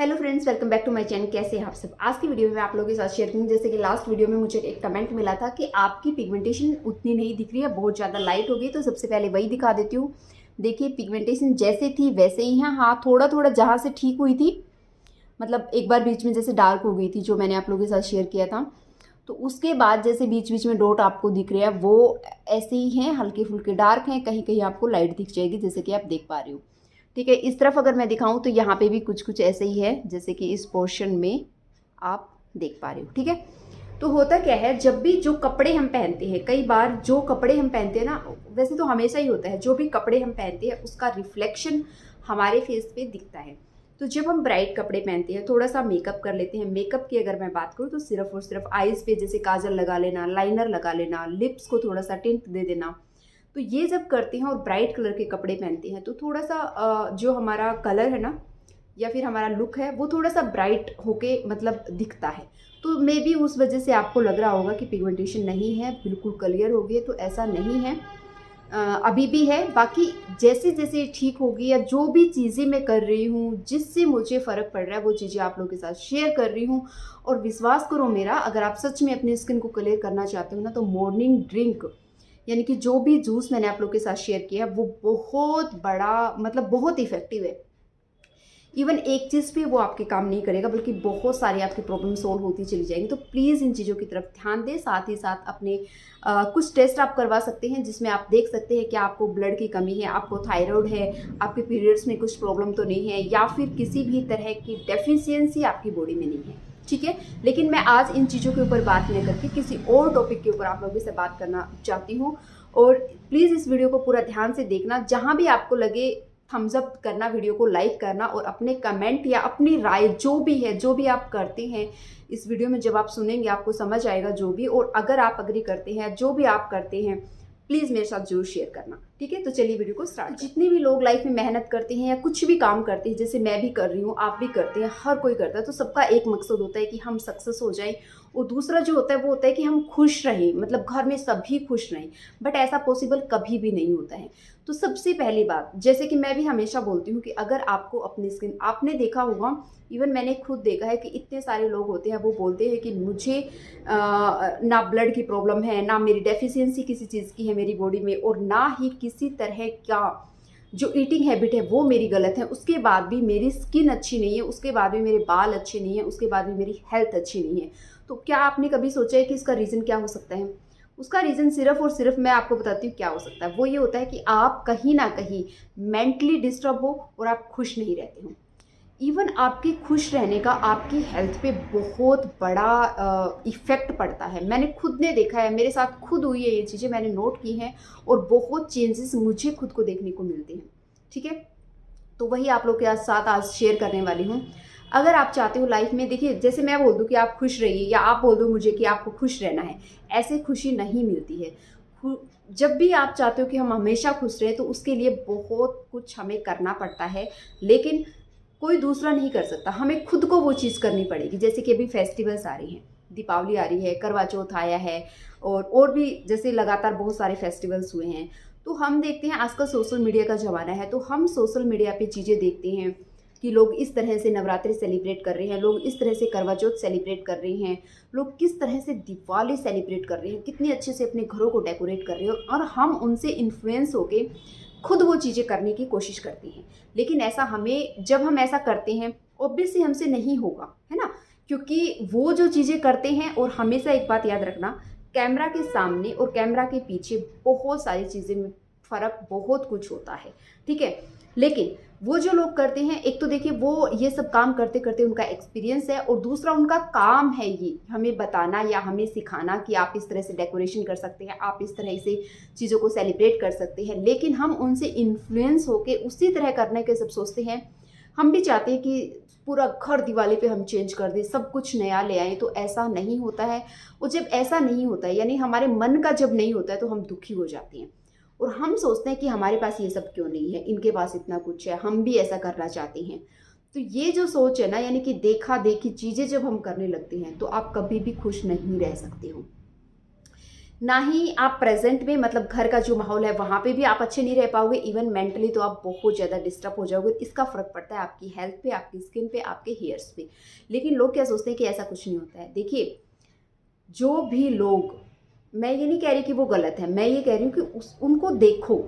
Hello friends, welcome back to my channel. कैसे हैं आप सब। आज की वीडियो में आप लोगों के साथ शेयर करूंगी। जैसे कि लास्ट वीडियो में मुझे एक कमेंट मिला था कि आपकी पिगमेंटेशन उतनी नहीं दिख रही है, बहुत ज़्यादा लाइट हो गई। तो सबसे पहले वही दिखा देती हूँ। देखिए, पिगमेंटेशन जैसे थी वैसे ही है। हाँ, थोड़ा थोड़ा जहाँ से ठीक हुई थी, मतलब एक बार बीच में जैसे डार्क हो गई थी, जो मैंने आप लोगों के साथ शेयर किया था, तो उसके बाद जैसे बीच बीच में डॉट आपको दिख रहे हैं वो ऐसे ही हैं, हल्के फुल्के डार्क हैं। कहीं कहीं आपको लाइट दिख जाएगी, जैसे कि आप देख पा रहे हो। ठीक है, इस तरफ अगर मैं दिखाऊं तो यहाँ पे भी कुछ कुछ ऐसे ही है, जैसे कि इस पोर्शन में आप देख पा रहे हो। ठीक है, तो होता क्या है, जब भी जो कपड़े हम पहनते हैं, कई बार जो कपड़े हम पहनते हैं ना, वैसे तो हमेशा ही होता है, जो भी कपड़े हम पहनते हैं उसका रिफ्लेक्शन हमारे फेस पे दिखता है। तो जब हम ब्राइट कपड़े पहनते हैं, थोड़ा सा मेकअप कर लेते हैं। मेकअप की अगर मैं बात करूँ तो सिर्फ और सिर्फ आईज पे जैसे काजल लगा लेना, लाइनर लगा लेना, लिप्स को थोड़ा सा टिंट दे देना। तो ये जब करते हैं और ब्राइट कलर के कपड़े पहनते हैं तो थोड़ा सा जो हमारा कलर है ना, या फिर हमारा लुक है, वो थोड़ा सा ब्राइट होके मतलब दिखता है। तो मे बी उस वजह से आपको लग रहा होगा कि पिगमेंटेशन नहीं है, बिल्कुल क्लियर हो गई है। तो ऐसा नहीं है, अभी भी है। बाकी जैसे जैसे ठीक होगी, या जो भी चीज़ें मैं कर रही हूँ जिससे मुझे फ़र्क पड़ रहा है, वो चीज़ें आप लोगों के साथ शेयर कर रही हूँ। और विश्वास करो मेरा, अगर आप सच में अपनी स्किन को क्लियर करना चाहते हो ना, तो मॉर्निंग ड्रिंक यानी कि जो भी जूस मैंने आप लोग के साथ शेयर किया है वो बहुत बड़ा, मतलब बहुत इफेक्टिव है। इवन एक चीज़ पे वो आपके काम नहीं करेगा, बल्कि बहुत सारी आपकी प्रॉब्लम सोल्व होती चली जाएंगी। तो प्लीज़ इन चीज़ों की तरफ ध्यान दें। साथ ही साथ अपने कुछ टेस्ट आप करवा सकते हैं, जिसमें आप देख सकते हैं कि आपको ब्लड की कमी है, आपको थायराइड है, आपके पीरियड्स में कुछ प्रॉब्लम तो नहीं है, या फिर किसी भी तरह की डेफिशिएंसी आपकी बॉडी में नहीं है। ठीक है, लेकिन मैं आज इन चीज़ों के ऊपर बात नहीं करके किसी और टॉपिक के ऊपर आप लोगों से बात करना चाहती हूँ। और प्लीज़ इस वीडियो को पूरा ध्यान से देखना। जहाँ भी आपको लगे, थम्स अप करना, वीडियो को लाइक करना, और अपने कमेंट या अपनी राय जो भी है, जो भी आप करते हैं इस वीडियो में, जब आप सुनेंगे आपको समझ आएगा जो भी। और अगर आप अग्री करते हैं, जो भी आप करते हैं, प्लीज़ मेरे साथ जरूर शेयर करना। ठीक है, तो चलिए वीडियो को स्टार्ट। जितने भी लोग लाइफ में मेहनत करते हैं या कुछ भी काम करते हैं, जैसे मैं भी कर रही हूँ, आप भी करते हैं, हर कोई करता है, तो सबका एक मकसद होता है कि हम सक्सेस हो जाएं। और दूसरा जो होता है वो होता है कि हम खुश रहें, मतलब घर में सभी खुश रहें। बट ऐसा पॉसिबल कभी भी नहीं होता है। तो सबसे पहली बात, जैसे कि मैं भी हमेशा बोलती हूँ कि अगर आपको अपनी स्किन, आपने देखा होगा, इवन मैंने खुद देखा है कि इतने सारे लोग होते हैं, वो बोलते हैं कि मुझे ना ब्लड की प्रॉब्लम है, ना मेरी डेफिशिएंसी किसी चीज़ की है मेरी बॉडी में, और ना ही किसी तरह का जो ईटिंग हैबिट है वो मेरी गलत है। उसके बाद भी मेरी स्किन अच्छी नहीं है, उसके बाद भी मेरे बाल अच्छे नहीं है, उसके बाद भी मेरी हेल्थ अच्छी नहीं है। तो क्या आपने कभी सोचा है कि इसका रीज़न क्या हो सकता है? उसका रीज़न सिर्फ और सिर्फ मैं आपको बताती हूँ क्या हो सकता है। वो ये होता है कि आप कहीं ना कहीं मेंटली डिस्टर्ब हो और आप खुश नहीं रहते हो। इवन आपके खुश रहने का आपकी हेल्थ पे बहुत बड़ा इफ़ेक्ट पड़ता है। मैंने खुद ने देखा है, मेरे साथ खुद हुई है ये चीज़ें, मैंने नोट की हैं, और बहुत चेंजेस मुझे खुद को देखने को मिलते हैं। ठीक है, तो वही आप लोग के साथ आज शेयर करने वाली हूँ। अगर आप चाहते हो लाइफ में, देखिए, जैसे मैं बोल दूँ कि आप खुश रहिए, या आप बोल दो मुझे कि आपको खुश रहना है, ऐसे खुशी नहीं मिलती है। जब भी आप चाहते हो कि हम हमेशा खुश रहें, तो उसके लिए बहुत कुछ हमें करना पड़ता है, लेकिन कोई दूसरा नहीं कर सकता, हमें खुद को वो चीज़ करनी पड़ेगी। जैसे कि अभी फेस्टिवल्स आ रही हैं, दीपावली आ रही है, करवा चौथ आया है, और भी जैसे लगातार बहुत सारे फेस्टिवल्स हुए हैं। तो हम देखते हैं आजकल सोशल मीडिया का ज़माना है, तो हम सोशल मीडिया पे चीज़ें देखते हैं कि लोग इस तरह से नवरात्रि सेलिब्रेट कर रहे हैं, लोग इस तरह से करवा चौथ सेलिब्रेट कर रहे हैं, लोग किस तरह से दिवाली सेलिब्रेट कर रहे हैं, कितने अच्छे से अपने घरों को डेकोरेट कर रहे हैं, और हम उनसे इन्फ्लुएंस होके खुद वो चीज़ें करने की कोशिश करते हैं। लेकिन ऐसा हमें, जब हम ऐसा करते हैं, ऑब्वियसली हमसे नहीं होगा, है ना, क्योंकि वो जो चीज़ें करते हैं, और हमेशा एक बात याद रखना, कैमरा के सामने और कैमरा के पीछे बहुत सारी चीज़ें में फ़र्क बहुत कुछ होता है। ठीक है, लेकिन वो जो लोग करते हैं, एक तो देखिए वो ये सब काम करते करते उनका एक्सपीरियंस है, और दूसरा उनका काम है ये हमें बताना या हमें सिखाना कि आप इस तरह से डेकोरेशन कर सकते हैं, आप इस तरह से चीज़ों को सेलिब्रेट कर सकते हैं। लेकिन हम उनसे इन्फ्लुएंस होके उसी तरह करने के सब सोचते हैं। हम भी चाहते हैं कि पूरा घर दिवाली पे हम चेंज कर दें, सब कुछ नया ले आएँ, तो ऐसा नहीं होता है। और जब ऐसा नहीं होता है, यानी हमारे मन का जब नहीं होता है, तो हम दुखी हो जाते हैं, और हम सोचते हैं कि हमारे पास ये सब क्यों नहीं है, इनके पास इतना कुछ है, हम भी ऐसा करना चाहते हैं। तो ये जो सोच है ना, यानी कि देखा देखी चीज़ें जब हम करने लगते हैं, तो आप कभी भी खुश नहीं रह सकते हो। ना ही आप प्रेजेंट में मतलब घर का जो माहौल है वहाँ पे भी आप अच्छे नहीं रह पाओगे, इवन मेंटली तो आप बहुत ज़्यादा डिस्टर्ब हो जाओगे। इसका फ़र्क पड़ता है आपकी हेल्थ पे, आपकी स्किन पे, आपके हेयर्स पे। लेकिन लोग क्या सोचते हैं कि ऐसा कुछ नहीं होता है। देखिए, जो भी लोग, मैं ये नहीं कह रही कि वो गलत है, मैं ये कह रही हूँ कि उनको देखो,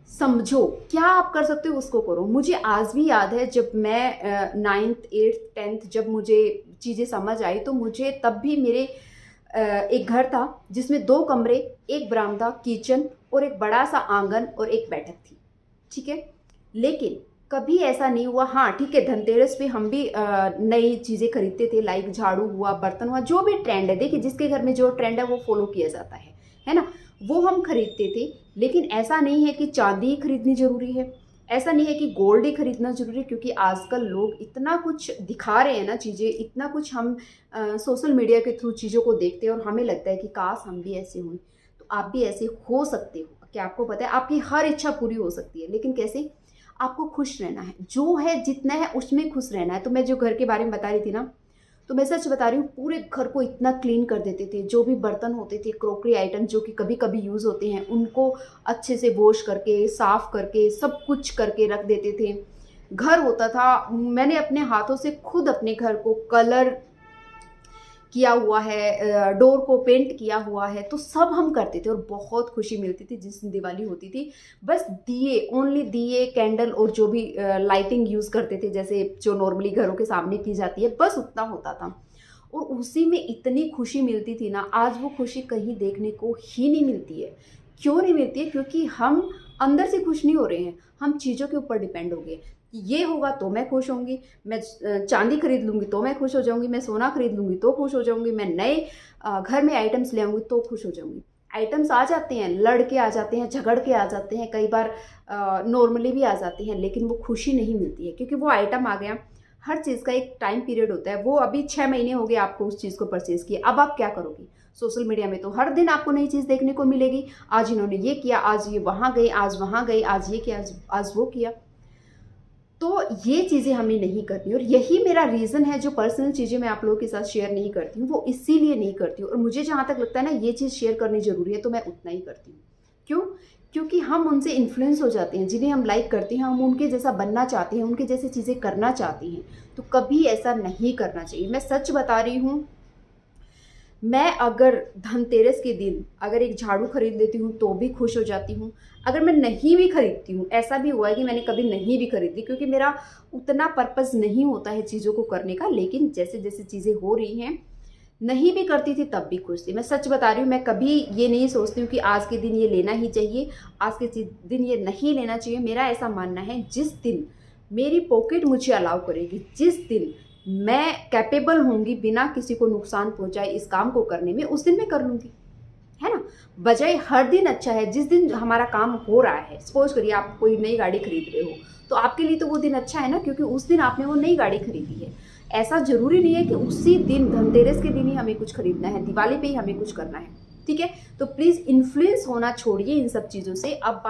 समझो, क्या आप कर सकते हो उसको करो। मुझे आज भी याद है जब मैं 9th 8th 10th जब मुझे चीज़ें समझ आई, तो मुझे तब भी मेरे एक घर था जिसमें 2 कमरे, एक बरामदा, किचन और एक बड़ा सा आंगन और एक बैठक थी, ठीक है। लेकिन कभी ऐसा नहीं हुआ, हाँ ठीक है, धनतेरस पे हम भी नई चीज़ें खरीदते थे, लाइक झाड़ू हुआ, बर्तन हुआ, जो भी ट्रेंड है, देखिए जिसके घर में जो ट्रेंड है वो फॉलो किया जाता है ना, वो हम खरीदते थे। लेकिन ऐसा नहीं है कि चांदी ही खरीदनी ज़रूरी है, ऐसा नहीं है कि गोल्ड ही खरीदना ज़रूरी है, क्योंकि आजकल लोग इतना कुछ दिखा रहे हैं ना चीज़ें, इतना कुछ हम सोशल मीडिया के थ्रू चीज़ों को देखते हैं और हमें लगता है कि काश हम भी ऐसे हों। तो आप भी ऐसे हो सकते हो, क्या आपको पता है आपकी हर इच्छा पूरी हो सकती है, लेकिन कैसे? आपको खुश रहना है, जो है जितना है उसमें खुश रहना है। तो मैं जो घर के बारे में बता रही थी ना, तो मैं सच बता रही हूँ, पूरे घर को इतना क्लीन कर देते थे, जो भी बर्तन होते थे, क्रॉकरी आइटम जो कि कभी कभी यूज़ होते हैं, उनको अच्छे से वॉश करके, साफ करके, सब कुछ करके रख देते थे। घर होता था, मैंने अपने हाथों से खुद अपने घर को कलर किया हुआ है, डोर को पेंट किया हुआ है, तो सब हम करते थे और बहुत खुशी मिलती थी जिस दिन दिवाली होती थी। बस दिए, ओनली दिए, कैंडल और जो भी लाइटिंग यूज़ करते थे, जैसे जो नॉर्मली घरों के सामने की जाती है, बस उतना होता था और उसी में इतनी खुशी मिलती थी ना। आज वो खुशी कहीं देखने को ही नहीं मिलती है। क्यों नहीं मिलती है? क्योंकि हम अंदर से खुश नहीं हो रहे हैं, हम चीज़ों के ऊपर डिपेंड हो गए। ये होगा तो मैं खुश होंगी, मैं चांदी खरीद लूँगी तो मैं खुश हो जाऊँगी, मैं सोना खरीद लूँगी तो खुश हो जाऊँगी, मैं नए घर में आइटम्स ले आऊँगी तो खुश हो जाऊँगी। आइटम्स आ जाते हैं, लड़ के आ जाते हैं, झगड़ के आ जाते हैं, कई बार नॉर्मली भी आ जाते हैं, लेकिन वो खुशी नहीं मिलती है, क्योंकि वो आइटम आ गया। हर चीज़ का एक टाइम पीरियड होता है। वो अभी 6 महीने हो गए आपको उस चीज़ को परचेज़ किए, अब आप क्या करोगी? सोशल मीडिया में तो हर दिन आपको नई चीज़ देखने को मिलेगी। आज इन्होंने ये किया, आज ये वहाँ गए, आज वहाँ गए, आज ये किया, आज वो किया। तो ये चीज़ें हमें नहीं करनी, और यही मेरा रीज़न है, जो पर्सनल चीज़ें मैं आप लोगों के साथ शेयर नहीं करती हूँ, वो इसीलिए नहीं करती हूँ। और मुझे जहाँ तक लगता है ना ये चीज़ शेयर करनी ज़रूरी है, तो मैं उतना ही करती हूँ। क्यों? क्योंकि हम उनसे इन्फ्लुएंस हो जाते हैं, जिन्हें हम लाइक करते हैं, हम उनके जैसा बनना चाहते हैं, उनके जैसे चीज़ें करना चाहते हैं। तो कभी ऐसा नहीं करना चाहिए। मैं सच बता रही हूँ, मैं अगर धनतेरस के दिन अगर एक झाड़ू खरीद लेती हूँ तो भी खुश हो जाती हूँ। अगर मैं नहीं भी खरीदती हूँ, ऐसा भी हुआ है कि मैंने कभी नहीं भी खरीदी, क्योंकि मेरा उतना पर्पस नहीं होता है चीज़ों को करने का। लेकिन जैसे जैसे चीज़ें हो रही हैं, नहीं भी करती थी तब भी खुश थी। मैं सच बता रही हूँ, मैं कभी ये नहीं सोचती हूँ कि आज के दिन ये लेना ही चाहिए, आज के दिन ये नहीं लेना चाहिए। मेरा ऐसा मानना है, जिस दिन मेरी पॉकेट मुझे अलाउ करेगी, जिस दिन मैं कैपेबल होंगी बिना किसी को नुकसान पहुंचाए इस काम को करने में, उस दिन मैं कर लूँगी, है ना। बजाय हर दिन अच्छा है, जिस दिन हमारा काम हो रहा है। सपोज करिए आप कोई नई गाड़ी खरीद रहे हो, तो आपके लिए तो वो दिन अच्छा है ना, क्योंकि उस दिन आपने वो नई गाड़ी खरीदी है। ऐसा ज़रूरी नहीं है कि उसी दिन, धनतेरस के दिन ही हमें कुछ खरीदना है, दिवाली पे ही हमें कुछ करना है, ठीक है। तो प्लीज़ इन्फ्लुएंस होना छोड़िए इन सब चीज़ों से। अब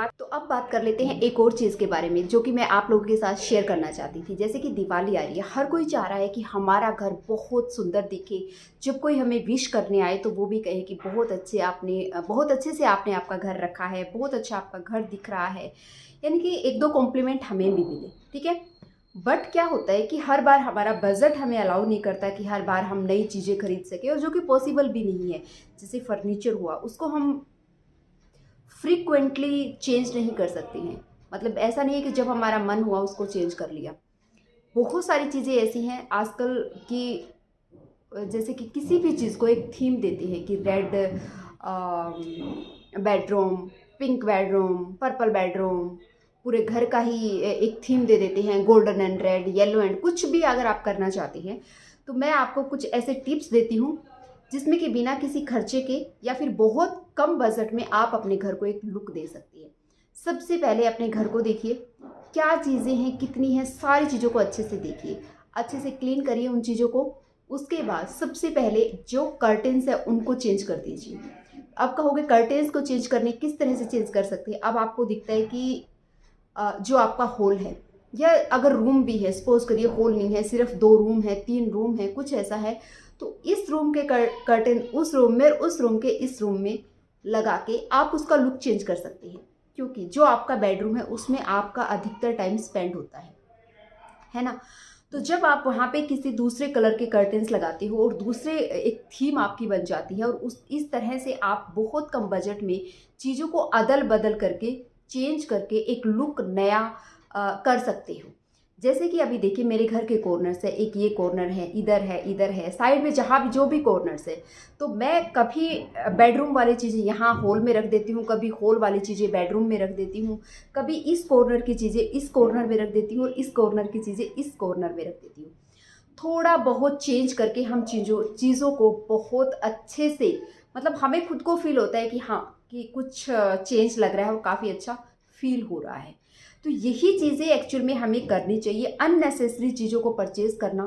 बात कर लेते हैं एक और चीज़ के बारे में, जो कि मैं आप लोगों के साथ शेयर करना चाहती थी। जैसे कि दिवाली आ रही है, हर कोई चाह रहा है कि हमारा घर बहुत सुंदर दिखे। जब कोई हमें विश करने आए तो वो भी कहे कि बहुत अच्छे से आपने आपका घर रखा है, बहुत अच्छा आपका घर दिख रहा है, यानी कि एक दो कॉम्प्लीमेंट हमें भी मिले, ठीक है। बट क्या होता है कि हर बार हमारा बजट हमें अलाउ नहीं करता कि हर बार हम नई चीज़ें खरीद सकें, और जो कि पॉसिबल भी नहीं है। जैसे फर्नीचर हुआ, उसको हम फ्रीक्वेंटली चेंज नहीं कर सकते हैं। मतलब ऐसा नहीं है कि जब हमारा मन हुआ उसको चेंज कर लिया। बहुत सारी चीज़ें ऐसी हैं आजकल की, जैसे कि किसी भी चीज़ को एक थीम देते हैं कि red bedroom, pink bedroom, purple bedroom, पूरे घर का ही एक थीम दे देते हैं, golden and red, yellow and, कुछ भी अगर आप करना चाहते हैं तो मैं आपको कुछ ऐसे टिप्स देती हूँ जिसमें कि बिना किसी खर्चे के या फिर बहुत कम बजट में आप अपने घर को एक लुक दे सकती है। सबसे पहले अपने घर को देखिए, क्या चीज़ें हैं, कितनी हैं, सारी चीज़ों को अच्छे से देखिए, अच्छे से क्लीन करिए उन चीज़ों को। उसके बाद सबसे पहले जो कर्टेन्स है उनको चेंज कर दीजिए। अब कहोगे कर्टेन्स को चेंज करने किस तरह से चेंज कर सकते हैं? अब आपको दिखता है कि जो आपका हॉल है, या अगर रूम भी है, सपोज करिए हॉल नहीं है, सिर्फ 2 रूम है, 3 रूम है, कुछ ऐसा है, तो इस रूम के कर्टेन उस रूम में, उस रूम के इस रूम में लगा के आप उसका लुक चेंज कर सकते हैं, क्योंकि जो आपका बेडरूम है उसमें आपका अधिकतर टाइम स्पेंड होता है ना। तो जब आप वहाँ पे किसी दूसरे कलर के कर्टेन्स लगाते हो और दूसरे एक थीम आपकी बन जाती है, और उस इस तरह से आप बहुत कम बजट में चीज़ों को अदल बदल करके चेंज करके एक लुक नया कर सकते हो। जैसे कि अभी देखिए मेरे घर के कॉर्नर्स है, एक ये कॉर्नर है, इधर है, साइड में जहाँ भी जो भी कॉर्नर्स है, तो मैं कभी बेडरूम वाली चीज़ें यहाँ हॉल में रख देती हूँ, कभी हॉल वाली चीज़ें बेडरूम में रख देती हूँ, कभी इस कॉर्नर की चीज़ें इस कॉर्नर में रख देती हूँ और इस कॉर्नर की चीज़ें इस कॉर्नर में रख देती हूँ। थोड़ा बहुत चेंज करके हम चीज़ों को बहुत अच्छे से, मतलब हमें खुद को फील होता है कि हाँ, कि कुछ चेंज लग रहा है और काफ़ी अच्छा फील हो रहा है। तो यही चीज़ें एक्चुअल में हमें करनी चाहिए, अननेसेसरी चीज़ों को परचेज़ करना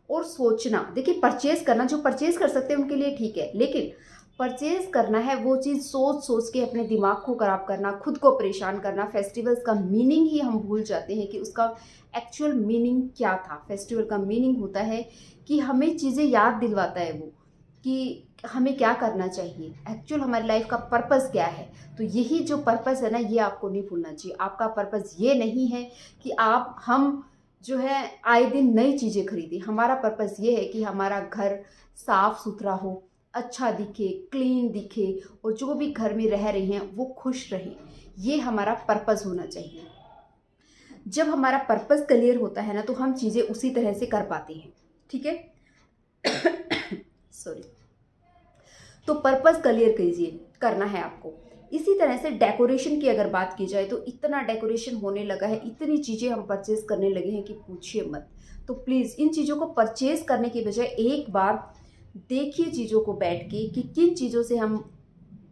और सोचना। देखिए परचेज़ करना, जो परचेज़ कर सकते हैं उनके लिए ठीक है, लेकिन परचेज़ करना है वो चीज़ सोच सोच के अपने दिमाग को ख़राब करना, खुद को परेशान करना। फेस्टिवल्स का मीनिंग ही हम भूल जाते हैं कि उसका एक्चुअल मीनिंग क्या था। फेस्टिवल का मीनिंग होता है कि हमें चीज़ें याद दिलवाता है वो, कि हमें क्या करना चाहिए, एक्चुअल हमारी लाइफ का पर्पस क्या है। तो यही जो पर्पस है ना, ये आपको नहीं भूलना चाहिए। आपका पर्पस ये नहीं है कि हम जो है आए दिन नई चीज़ें खरीदें। हमारा पर्पस ये है कि हमारा घर साफ सुथरा हो, अच्छा दिखे, क्लीन दिखे, और जो भी घर में रह रहे हैं वो खुश रहें। ये हमारा पर्पस होना चाहिए। जब हमारा पर्पस क्लियर होता है ना, तो हम चीज़ें उसी तरह से कर पाते हैं। ठीक है। सॉरी। तो पर्पस क्लियर कीजिए, करना है आपको। इसी तरह से डेकोरेशन की अगर बात की जाए तो इतना डेकोरेशन होने लगा है, इतनी चीज़ें हम परचेज़ करने लगे हैं कि पूछिए मत। तो प्लीज़ इन चीज़ों को परचेज़ करने के बजाय एक बार देखिए चीज़ों को बैठ के कि किन चीज़ों से हम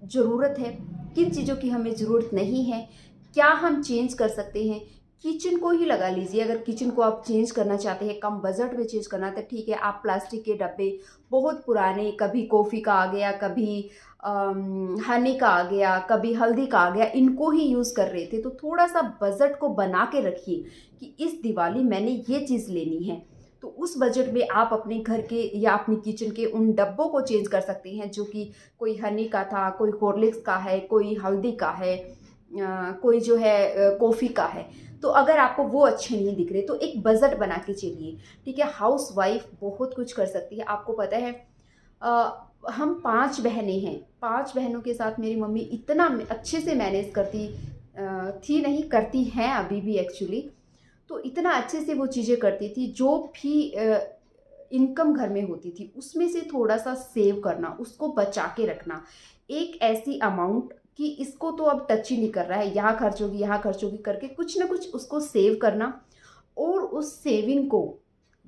ज़रूरत है, किन चीज़ों की हमें ज़रूरत नहीं है, क्या हम चेंज कर सकते हैं। किचन को ही लगा लीजिए, अगर किचन को आप चेंज करना चाहते हैं, कम बजट में चेंज करना, तो ठीक है, आप प्लास्टिक के डब्बे बहुत पुराने, कभी कॉफ़ी का आ गया, कभी हनी का आ गया, कभी हल्दी का आ गया, इनको ही यूज़ कर रहे थे। तो थोड़ा सा बजट को बना के रखिए कि इस दिवाली मैंने ये चीज़ लेनी है, तो उस बजट में आप अपने घर के या अपनी किचन के उन डब्बों को चेंज कर सकते हैं, जो कि कोई हनी का था, कोई हॉर्लिक्स का है, कोई हल्दी का है, कोई जो है कॉफ़ी का है। तो अगर आपको वो अच्छे नहीं दिख रहे तो एक बजट बना के चलिए। ठीक है। हाउस वाइफ बहुत कुछ कर सकती है। आपको पता है हम 5 बहनें हैं, 5 बहनों के साथ मेरी मम्मी इतना अच्छे से मैनेज करती थी, नहीं करती हैं अभी भी एक्चुअली। तो इतना अच्छे से वो चीज़ें करती थी, जो भी इनकम घर में होती थी उसमें से थोड़ा सा सेव करना, उसको बचा के रखना, एक ऐसी अमाउंट कि इसको तो अब टच ही नहीं कर रहा है, यहाँ खर्च होगी, यहाँ खर्च होगी करके कुछ ना कुछ उसको सेव करना, और उस सेविंग को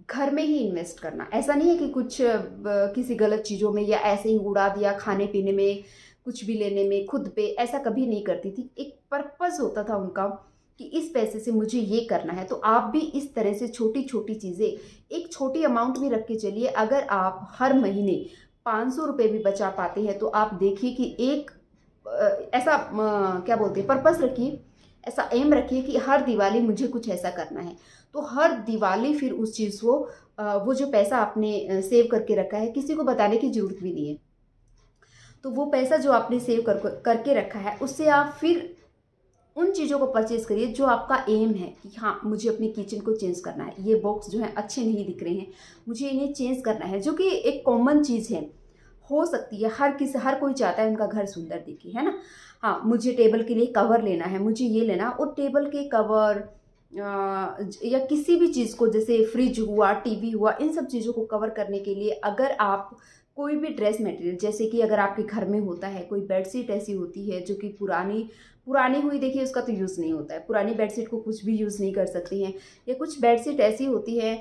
घर में ही इन्वेस्ट करना। ऐसा नहीं है कि कुछ किसी गलत चीज़ों में या ऐसे ही उड़ा दिया, खाने पीने में, कुछ भी लेने में, खुद पे, ऐसा कभी नहीं करती थी। एक पर्पस होता था उनका कि इस पैसे से मुझे ये करना है। तो आप भी इस तरह से छोटी छोटी चीज़ें, एक छोटी अमाउंट भी रख के चलिए। अगर आप हर महीने 500 रुपये भी बचा पाते हैं तो आप देखिए कि एक ऐसा क्या बोलते हैं, पर्पस रखिए, ऐसा एम रखिए कि हर दिवाली मुझे कुछ ऐसा करना है। तो हर दिवाली फिर उस चीज़ को वो जो पैसा आपने सेव करके रखा है, किसी को बताने की ज़रूरत भी नहीं है। तो वो पैसा जो आपने सेव करके रखा है, उससे आप फिर उन चीज़ों को परचेज़ करिए जो आपका एम है कि हाँ, मुझे अपनी किचन को चेंज करना है, ये बॉक्स जो है अच्छे नहीं दिख रहे हैं, मुझे इन्हें चेंज करना है, जो कि एक कॉमन चीज़ है, हो सकती है, हर कोई चाहता है उनका घर सुंदर दिखे, है ना। हाँ, मुझे टेबल के लिए कवर लेना है, मुझे ये लेना, और टेबल के कवर या किसी भी चीज़ को, जैसे फ्रिज हुआ, टीवी हुआ, इन सब चीज़ों को कवर करने के लिए अगर आप कोई भी ड्रेस मटेरियल, जैसे कि अगर आपके घर में होता है कोई बेडशीट ऐसी होती है जो कि पुरानी पुरानी हुई, देखिए उसका तो यूज़ नहीं होता है, पुरानी बेडशीट को कुछ भी यूज़ नहीं कर सकते हैं, या कुछ बेडशीट ऐसी होती है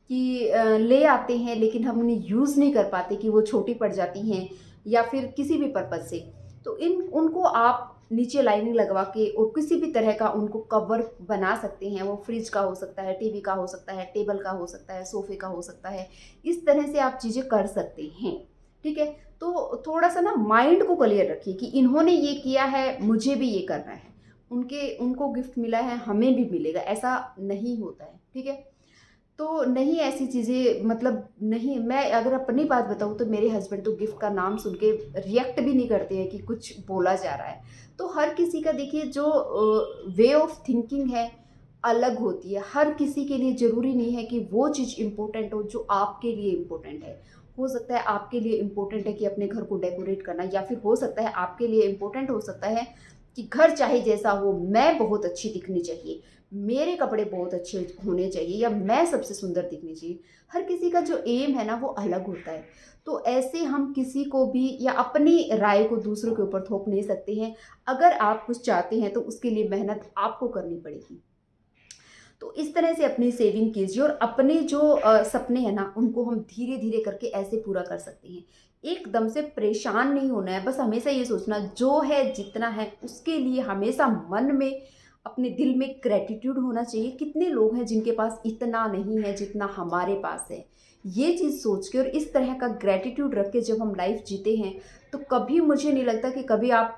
कि ले आते हैं लेकिन हम उन्हें यूज़ नहीं कर पाते, कि वो छोटी पड़ जाती हैं या फिर किसी भी पर्पज़ से, तो उनको आप नीचे लाइनिंग लगवा के और किसी भी तरह का उनको कवर बना सकते हैं। वो फ्रिज का हो सकता है, टीवी का हो सकता है, टेबल का हो सकता है, सोफे का हो सकता है, इस तरह से आप चीज़ें कर सकते हैं। ठीक है। तो थोड़ा सा ना माइंड को क्लियर रखिए कि इन्होंने ये किया है, मुझे भी ये करना है, उनको गिफ्ट मिला है, हमें भी मिलेगा, ऐसा नहीं होता है। ठीक है। तो नहीं ऐसी चीज़ें, मतलब नहीं, मैं अगर अपनी बात बताऊँ तो मेरे हस्बैंड तो गिफ्ट का नाम सुन के रिएक्ट भी नहीं करते हैं कि कुछ बोला जा रहा है। तो हर किसी का देखिए जो वे ऑफ थिंकिंग है अलग होती है। हर किसी के लिए ज़रूरी नहीं है कि वो चीज़ इम्पोर्टेंट हो जो आपके लिए इम्पोर्टेंट है। हो सकता है आपके लिए इम्पोर्टेंट है कि अपने घर को डेकोरेट करना, या फिर हो सकता है आपके लिए इम्पोर्टेंट हो सकता है कि घर चाहे जैसा हो, मैं बहुत अच्छी दिखनी चाहिए, मेरे कपड़े बहुत अच्छे होने चाहिए, या मैं सबसे सुंदर दिखनी चाहिए। हर किसी का जो एम है ना वो अलग होता है। तो ऐसे हम किसी को भी या अपनी राय को दूसरों के ऊपर थोप नहीं सकते हैं। अगर आप कुछ चाहते हैं तो उसके लिए मेहनत आपको करनी पड़ेगी। तो इस तरह से अपनी सेविंग कीजिए, और अपने जो सपने हैं ना उनको हम धीरे धीरे करके ऐसे पूरा कर सकते हैं। एकदम से परेशान नहीं होना है, बस हमेशा ये सोचना जो है जितना है उसके लिए हमेशा मन में, अपने दिल में ग्रेटिट्यूड होना चाहिए। कितने लोग हैं जिनके पास इतना नहीं है जितना हमारे पास है, ये चीज़ सोच के और इस तरह का ग्रेटिट्यूड रख के जब हम लाइफ जीते हैं तो कभी मुझे नहीं लगता कि कभी आप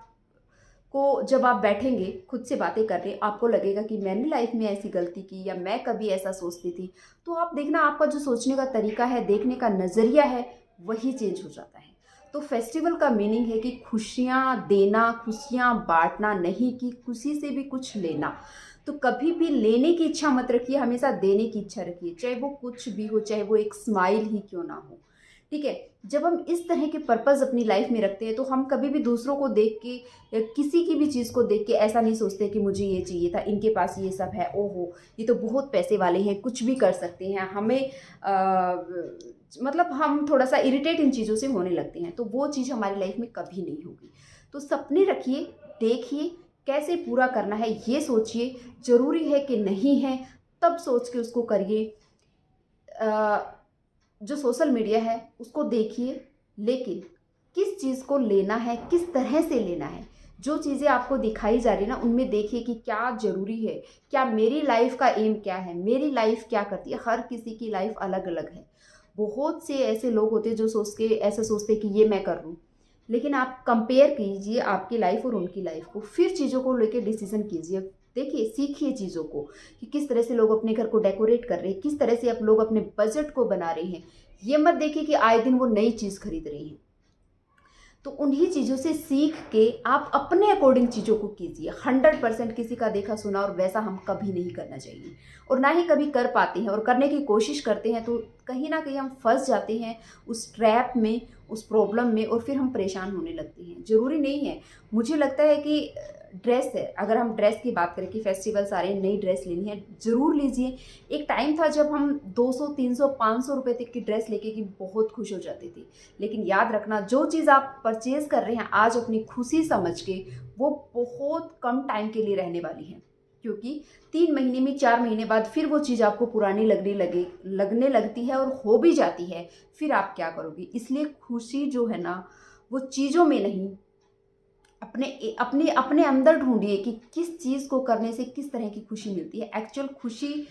को जब आप बैठेंगे खुद से बातें कर रहे, आपको लगेगा कि मैंने लाइफ में ऐसी गलती की या मैं कभी ऐसा सोचती थी। तो आप देखना आपका जो सोचने का तरीका है, देखने का नज़रिया है, वही चेंज हो जाता है। तो फेस्टिवल का मीनिंग है कि खुशियाँ देना, खुशियाँ बांटना, नहीं कि खुशी से भी कुछ लेना। तो कभी भी लेने की इच्छा मत रखिए, हमेशा देने की इच्छा रखिए, चाहे वो कुछ भी हो, चाहे वो एक स्माइल ही क्यों ना हो। ठीक है, जब हम इस तरह के पर्पस अपनी लाइफ में रखते हैं तो हम कभी भी दूसरों को देख के या किसी की भी चीज़ को देख के ऐसा नहीं सोचते कि मुझे ये चाहिए था, इनके पास ये सब है, ओहो ये तो बहुत पैसे वाले हैं, कुछ भी कर सकते हैं। हमें मतलब हम थोड़ा सा इरिटेट इन चीज़ों से होने लगते हैं, तो वो चीज़ हमारी लाइफ में कभी नहीं होगी। तो सपने रखिए, देखिए कैसे पूरा करना है ये सोचिए, ज़रूरी है कि नहीं है तब सोच के उसको करिए। जो सोशल मीडिया है उसको देखिए, लेकिन किस चीज़ को लेना है, किस तरह से लेना है, जो चीज़ें आपको दिखाई जा रही है ना उनमें देखिए कि क्या ज़रूरी है, क्या मेरी लाइफ का एम क्या है, मेरी लाइफ क्या करती है। हर किसी की लाइफ अलग अलग है। बहुत से ऐसे लोग होते हैं जो सोच के ऐसा सोचते हैं कि ये मैं कर लूँ, लेकिन आप कंपेयर कीजिए आपकी लाइफ और उनकी लाइफ को, फिर चीज़ों को लेकर डिसीजन कीजिए। देखिए, सीखिए चीज़ों को कि किस तरह से लोग अपने घर को डेकोरेट कर रहे हैं, किस तरह से आप लोग अपने बजट को बना रहे हैं। ये मत देखिए कि आए दिन वो नई चीज़ खरीद रही हैं। तो उन्हीं चीज़ों से सीख के आप अपने अकॉर्डिंग चीज़ों को कीजिए। 100% किसी का देखा सुना और वैसा हम कभी नहीं करना चाहिए, और ना ही कभी कर पाते हैं। और करने की कोशिश करते हैं तो कहीं ना कहीं हम फंस जाते हैं उस ट्रैप में, उस प्रॉब्लम में, और फिर हम परेशान होने लगते हैं। ज़रूरी नहीं है, मुझे लगता है कि ड्रेस है, अगर हम ड्रेस की बात करें कि फेस्टिवल्स आ रहे हैं, नई ड्रेस लेनी है, ज़रूर लीजिए। एक टाइम था जब हम 200, 300, 500 रुपये तक की ड्रेस लेके कि बहुत खुश हो जाते थे। लेकिन याद रखना, जो चीज़ आप परचेज़ कर रहे हैं आज अपनी खुशी समझ के, वो बहुत कम टाइम के लिए रहने वाली है। क्योंकि 3 महीने में, 4 महीने बाद फिर वो चीज़ आपको पुरानी लगने लगती है और हो भी जाती है। फिर आप क्या करोगे? इसलिए खुशी जो है ना वो चीज़ों में नहीं, अपने अपने अपने अंदर ढूंढिए कि किस चीज़ को करने से किस तरह की खुशी मिलती है। एक्चुअल खुशी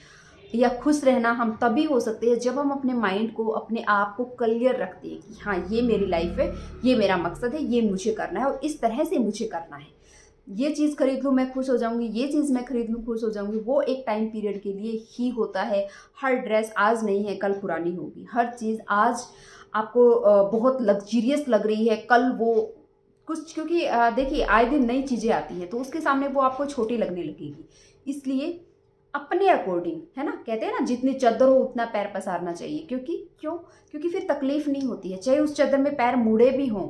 या खुश रहना हम तभी हो सकते हैं जब हम अपने माइंड को, अपने आप को क्लियर रखते हैं कि हाँ ये मेरी लाइफ है, ये मेरा मकसद है, ये मुझे करना है और इस तरह से मुझे करना है। ये चीज़ खरीद लूँ मैं खुश हो जाऊँगी, ये चीज़ मैं खरीद लूँ खुश हो जाऊँगी, वो एक टाइम पीरियड के लिए ही होता है। हर ड्रेस आज नहीं है कल पुरानी होगी। हर चीज़ आज आपको बहुत लग्जरियस लग रही है, कल वो कुछ, क्योंकि देखिए आए दिन नई चीज़ें आती हैं तो उसके सामने वो आपको छोटी लगने लगेगी। इसलिए अपने अकॉर्डिंग, है ना, कहते हैं ना जितनी चादर हो उतना पैर पसारना चाहिए। क्योंकि फिर तकलीफ नहीं होती है। चाहे उस चादर में पैर मुड़े भी हों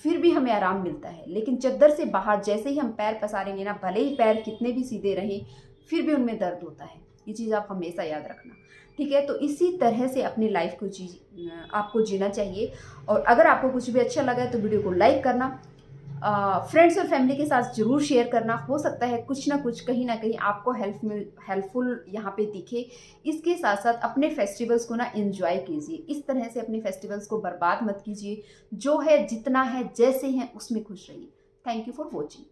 फिर भी हमें आराम मिलता है। लेकिन चादर से बाहर जैसे ही हम पैर पसारेंगे ना, भले ही पैर कितने भी सीधे रहें फिर भी उनमें दर्द होता है। ये चीज़ आप हमेशा याद रखना, ठीक है। तो इसी तरह से अपनी लाइफ को आपको जीना चाहिए। और अगर आपको कुछ भी अच्छा लगा है तो वीडियो को लाइक करना, फ्रेंड्स और फैमिली के साथ ज़रूर शेयर करना। हो सकता है कुछ ना कुछ कहीं ना कहीं आपको हेल्पफुल यहाँ पे दिखे। इसके साथ साथ अपने फेस्टिवल्स को ना एंजॉय कीजिए। इस तरह से अपने फेस्टिवल्स को बर्बाद मत कीजिए। जो है जितना है जैसे हैं उसमें खुश रहिए। Thank you for watching.